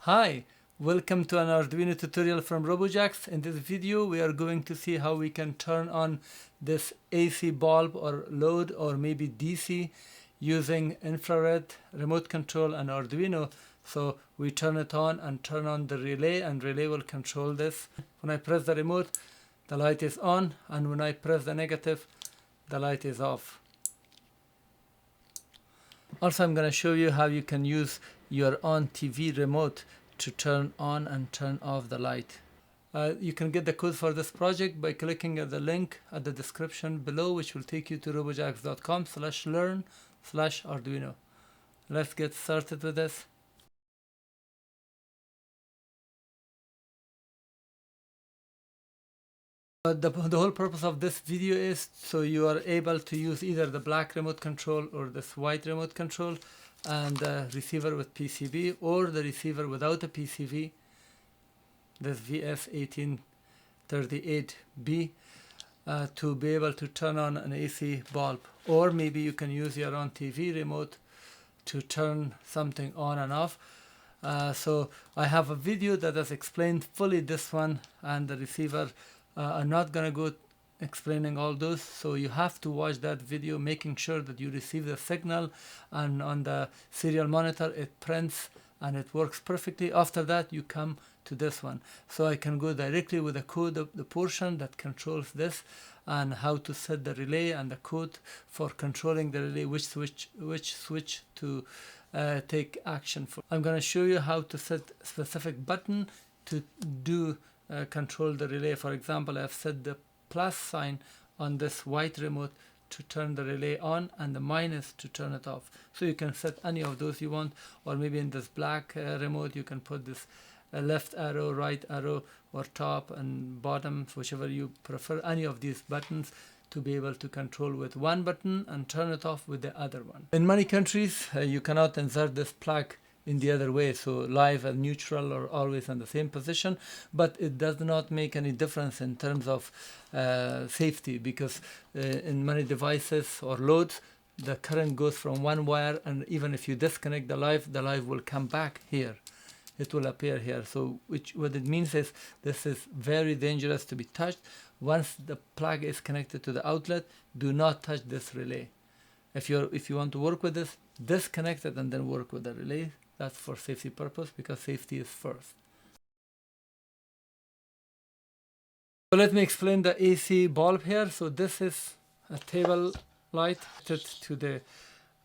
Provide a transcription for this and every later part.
Hi, welcome to an Arduino tutorial from Robojax. In this video we are going to see how we can turn on this AC bulb or load or maybe DC using infrared, remote control and Arduino. So we turn it on and turn on the relay, and relay will control this. When I press the remote, the light is on, and when I press the negative, the light is off. Also, I'm going to show you how you can use your own TV remote to turn on and turn off the light. You can get the code for this project by clicking at the link at the description below, which will take you to robojax.com/learn/Arduino. Let's get started with this. The whole purpose of this video is so you are able to use either the black remote control or this white remote control, and the receiver with PCB or the receiver without a PCB, this VS1838B, to be able to turn on an AC bulb. Or maybe you can use your own TV remote to turn something on and off. So I have a video that has explained fully this one and the receiver. I'm not going to go explaining all those, so you have to watch that video, making sure that you receive the signal, and on the serial monitor it prints and it works perfectly. After that you come to this one, so I can go directly with the code of the portion that controls this, and how to set the relay and the code for controlling the relay, which switch to take action for. I'm going to show you how to set a specific button to do control the relay. For example, I've set the plus sign on this white remote to turn the relay on and the minus to turn it off. So you can set any of those you want, or maybe in this black remote you can put this left arrow, right arrow, or top and bottom, whichever you prefer, any of these buttons to be able to control with one button and turn it off with the other one. In many countries you cannot insert this plug in the other way, so live and neutral are always in the same position, but it does not make any difference in terms of safety, because in many devices or loads the current goes from one wire, and even if you disconnect the live will come back here. It will appear here. So what it means is this is very dangerous to be touched. Once the plug is connected to the outlet, do not touch this relay. If you want to work with this, disconnect it and then work with the relay. That's for safety purpose, because safety is first. So let me explain the AC bulb here. So this is a table light to the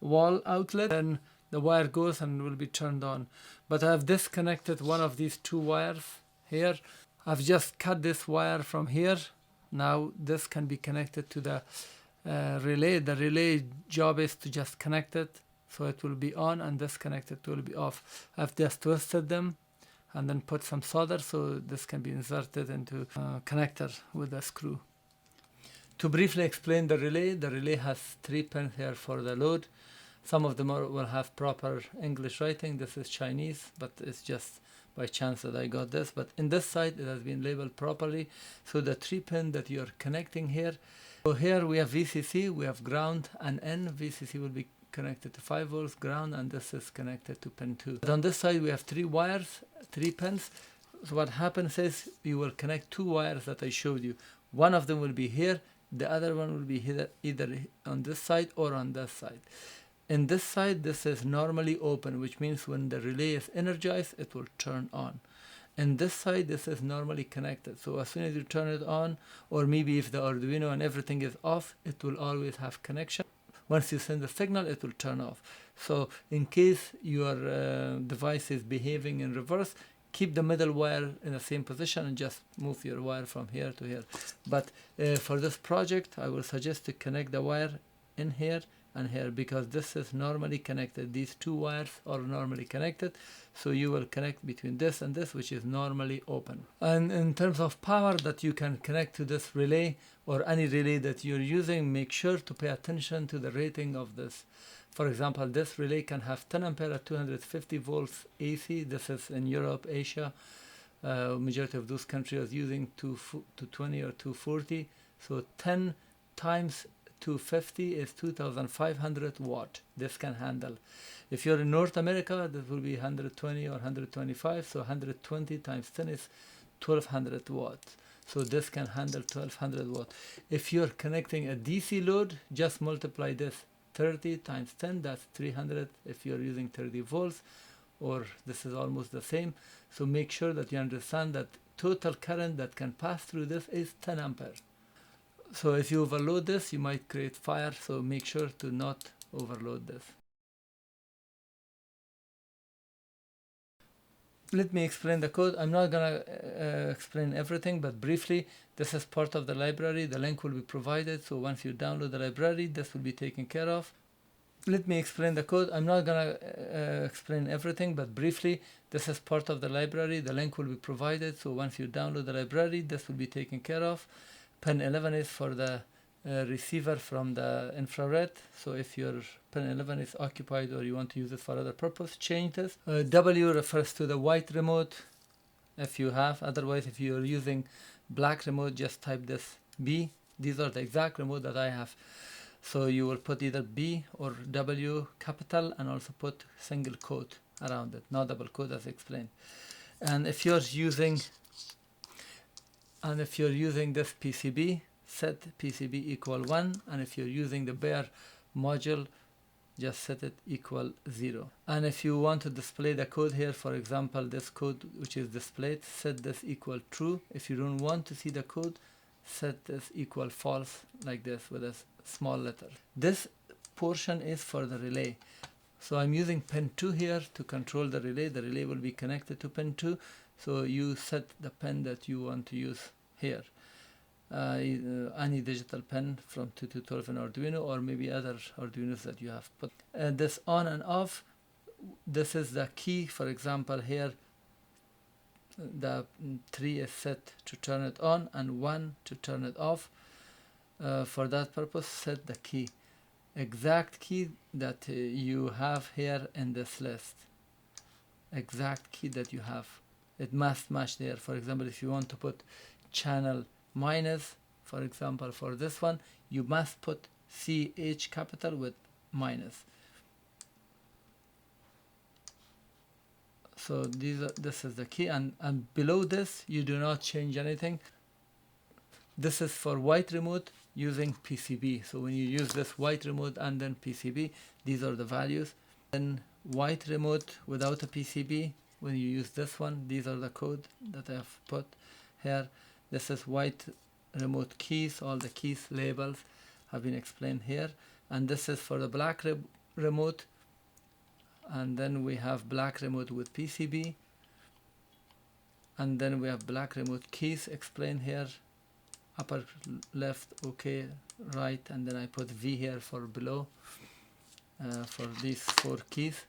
wall outlet, and the wire goes and will be turned on. But I have disconnected one of these two wires here. I've just cut this wire from here. Now this can be connected to the relay. The relay job is to just connect it, so it will be on, and disconnected will be off. I've just twisted them and then put some solder so this can be inserted into a connector with a screw. To briefly explain the relay has 3 pins here for the load. Some of them will have proper English writing. This is Chinese, but it's just by chance that I got this. But in this side it has been labeled properly. So the 3 pin that you're connecting here. So here we have VCC, we have ground and N. VCC will be connected to 5 volts ground, and this is connected to pin 2. But on this side we have 3 wires, 3 pins. So what happens is you will connect 2 wires that I showed you. One of them will be here, the other one will be here, either on this side or on this side. In this side this is normally open, which means when the relay is energized it will turn on. In this side this is normally connected, so as soon as you turn it on, or maybe if the Arduino and everything is off, it will always have connection. Once you send the signal it will turn off. So in case your device is behaving in reverse, keep the middle wire in the same position and just move your wire from here to here. But for this project I will suggest to connect the wire in here and here, because this is normally connected. These 2 wires are normally connected, so you will connect between this and this, which is normally open. And in terms of power that you can connect to this relay or any relay that you're using, make sure to pay attention to the rating of this. For example, this relay can have 10 ampere at 250 volts AC. This is in Europe, Asia. Majority of those countries are using 220 or 240. So 10 times 250 is 2500 watt. This can handle. If you're in North America, that will be 120 or 125. So 120 times 10 is 1200 watts. So this can handle 1200 watts. If you're connecting a DC load, just multiply this 30 times 10, that's 300 if you're using 30 volts, or this is almost the same. So make sure that you understand that total current that can pass through this is 10 ampere. So if you overload this, you might create fire, so make sure to not overload this. Let me explain the code. I'm not gonna explain everything, but briefly, this is part of the library. The link will be provided, so once you download the library, this will be taken care of. Let me explain the code. I'm not gonna explain everything, but briefly, this is part of the library. The link will be provided, so once you download the library, this will be taken care of. Pin 11 is for the receiver from the infrared. So if your pin 11 is occupied or you want to use it for other purpose, change this. W refers to the white remote if you have. Otherwise, if you're using black remote, just type this B. These are the exact remote that I have. So you will put either B or W capital and also put single quote around it, not double quote as explained. And if you're using this PCB, set PCB equal 1, and if you're using the bare module, just set it equal 0. And if you want to display the code here, for example, this code which is displayed, set this equal true. If you don't want to see the code, set this equal false, like this with a small letter. This portion is for the relay. So I'm using pin 2 here to control the relay. The relay will be connected to pin 2. So you set the pin that you want to use here. Any digital pin from 2 to 12 in Arduino, or maybe other Arduinos that you have put. This on and off, this is the key. For example, here the 3 is set to turn it on and 1 to turn it off. For that purpose, set the key, exact key that you have here in this list. Exact key that you have, it must match there. For example, if you want to put channel minus, for example, for this one, you must put CH capital with minus. So this is the key, and below this you do not change anything. This is for white remote using PCB. So when you use this white remote and then PCB, these are the values. Then white remote without a PCB, when you use this one, these are the code that I have put here. This is white remote keys. All the keys labels have been explained here. And this is for the black remote. And then we have black remote with PCB. And then we have black remote keys explained here. Upper left, okay, right, and then I put V here for below for these 4 keys.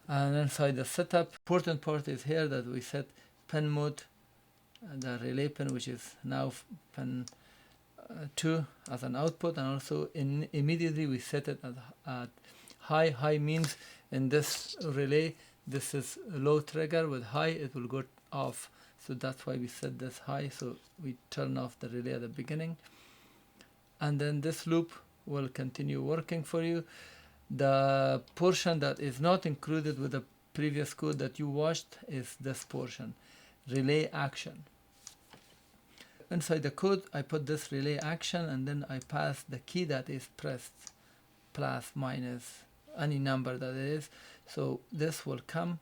And inside the setup, important part is here that we set pin mode, the relay pin, which is now pin 2 as an output, and also immediately we set it at high. High means in this relay, this is low trigger. With high, it will go off. So that's why we set this high. So we turn off the relay at the beginning. And then this loop will continue working for you. The portion that is not included with the previous code that you watched is this portion, relay action. Inside the code, I put this relay action, and then I pass the key that is pressed, plus, minus, any number that it is. So this will come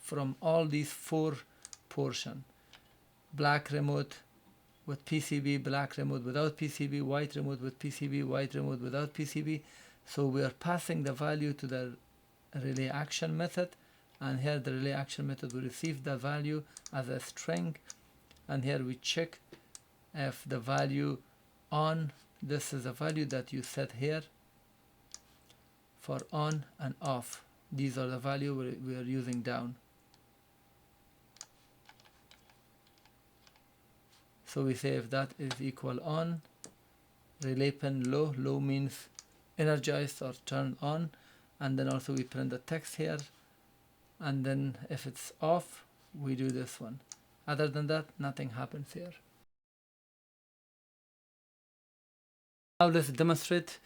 from all these 4 portions. Black remote with PCB, black remote without PCB, white remote with PCB, white remote without PCB. So we are passing the value to the relay action method, and here the relay action method will receive the value as a string, and here we check if the value on, this is the value that you set here for on and off. These are the value we are using down. So we say if that is equal on, relay pin low. Low means energized or turned on. And then also we print the text here. And then if it's off, we do this one. Other than that, nothing happens here. Now let's demonstrate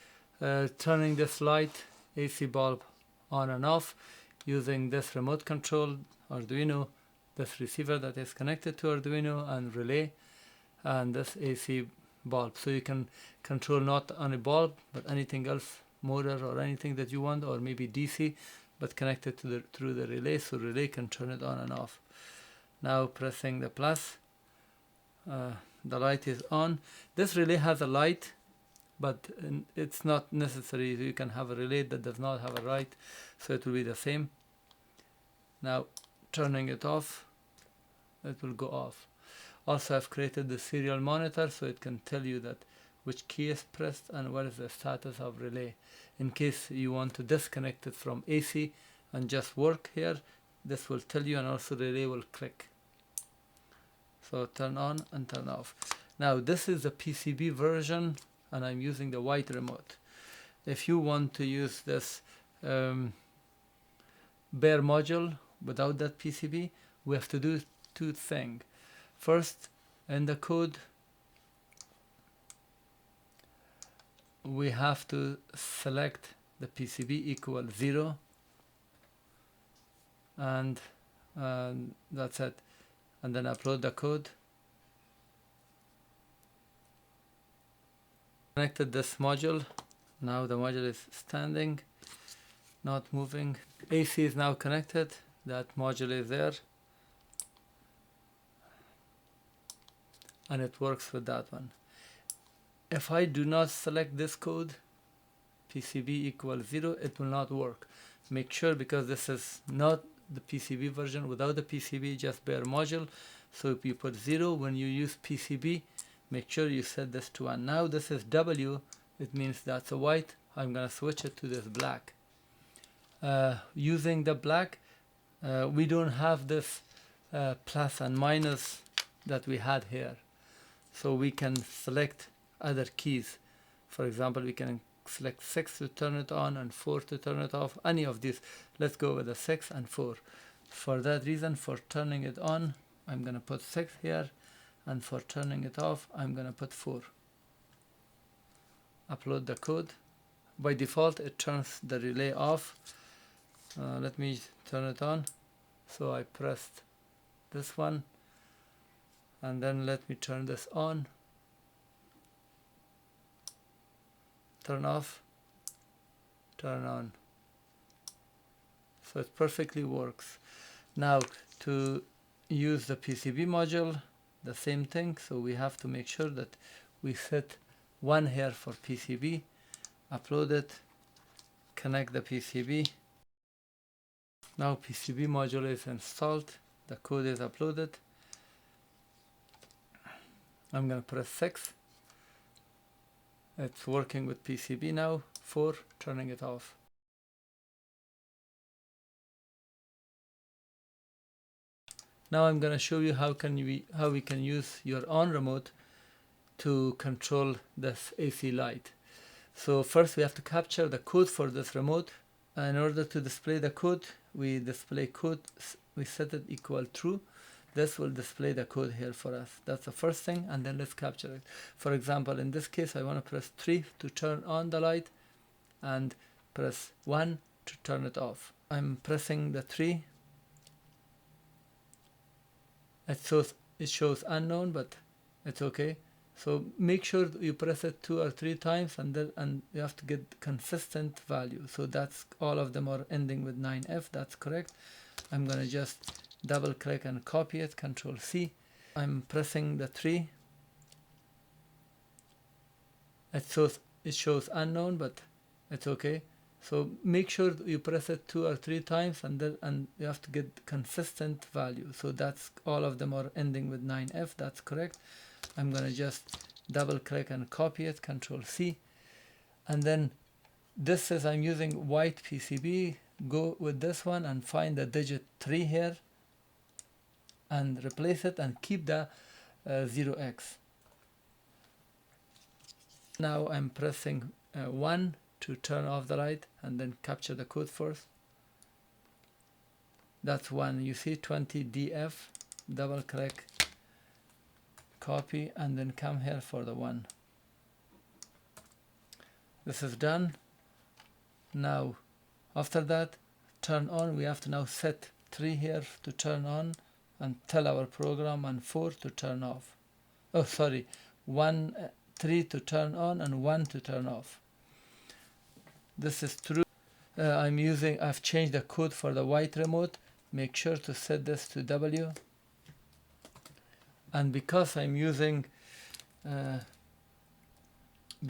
turning this light AC bulb on and off using this remote control Arduino, this receiver that is connected to Arduino, and relay, and this AC bulb. So you can control not only bulb but anything else, motor or anything that you want, or maybe DC, but connected to through the relay, so relay can turn it on and off. Now pressing the plus, the light is on. This relay has a light, but it's not necessary. You can have a relay that does not have a light, so it will be the same. Now turning it off, it will go off. Also, I've created the serial monitor so it can tell you that which key is pressed and what is the status of relay. In case you want to disconnect it from AC and just work here, this will tell you, and also relay will click. So turn on and turn off. Now this is the PCB version and I'm using the white remote. If you want to use this bare module without that PCB, we have to do two things. First, in the code, we have to select the PCB equal 0, and that's it, and then upload the code. Connected this module. Now the module is standing, not moving. AC is now connected. That module is there, and it works with that one. If I do not select this code, PCB equals 0, it will not work. Make sure, because this is not the PCB version, without the PCB, just bare module. So if you put 0 when you use PCB, make sure you set this to 1. Now this is W, it means that's a white. I'm gonna switch it to this black. Using the black, we don't have this plus and minus that we had here. So we can select other keys. For example, we can select 6 to turn it on and 4 to turn it off, any of these. Let's go with the 6 and 4. For that reason, for turning it on, I'm gonna put 6 here, and for turning it off, I'm gonna put 4. Upload the code. By default, it turns the relay off. Let me turn it on. So I pressed this one, and then let me turn this on. Turn off, turn on. So it perfectly works. Now to use the PCB module, the same thing. So we have to make sure that we set 1 here for PCB, upload it, connect the PCB. Now PCB module is installed, the code is uploaded. I'm gonna press 6. It's working with PCB now. 4, turning it off. Now I'm going to show you how we can use your own remote to control this AC light. So first we have to capture the code for this remote. In order to display the code, we display code, we set it equal true. This will display the code here for us. That's the first thing, and then let's capture it. For example, in this case, I want to press 3 to turn on the light and press 1 to turn it off. I'm pressing the 3. It shows unknown, but it's okay. So make sure you press it 2 or 3 times, and you have to get consistent value. So that's all of them are ending with 9F. That's correct. I'm gonna just double click and copy it, Control C. I'm pressing the 3. It shows unknown, but it's okay. So make sure you press it 2 or 3 times, and you have to get consistent value. So that's all of them are ending with 9F. That's correct. I'm gonna just double click and copy it, Control C. And then this is, I'm using white PCB. Go with this one and find the digit 3 here and replace it, and keep the 0x. Now I'm pressing 1 to turn off the light, and then capture the code first. That's 1. You see 20DF. Double click, copy, and then come here for the 1. This is done. Now after that, turn on, we have to now set 3 here to turn on and tell our program, and 4 to turn off. Oh sorry, 3 to turn on and 1 to turn off. This is true. I've changed the code for the white remote. Make sure to set this to W. And because I'm using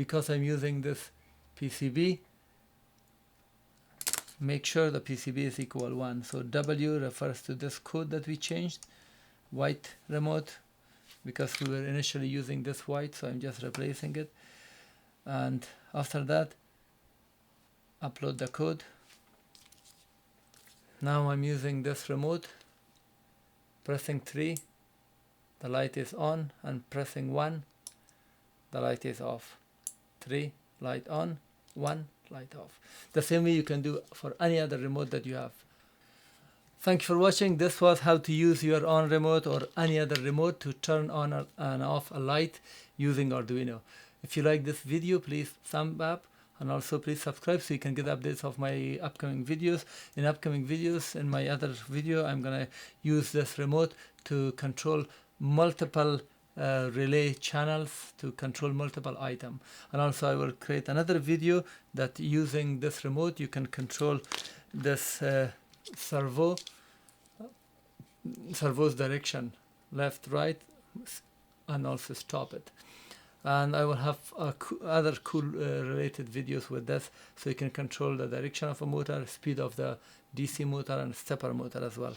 this PCB, make sure the PCB is equal 1. So W refers to this code that we changed, white remote, because we were initially using this white, so I'm just replacing it. And after that, upload the code. Now I'm using this remote, pressing 3, the light is on, and pressing 1, the light is off. 3, light on, 1, light off. The same way you can do for any other remote that you have. Thank you for watching. This was how to use your own remote or any other remote to turn on and off a light using Arduino. If you like this video, please thumb up, and also please subscribe so you can get updates of my upcoming videos. In upcoming videos, in my other video, I'm gonna use this remote to control multiple relay channels, to control multiple items. And also I will create another video that using this remote you can control this servo's direction, left, right, and also stop it. And I will have other cool related videos with this, so you can control the direction of a motor, speed of the DC motor, and stepper motor as well.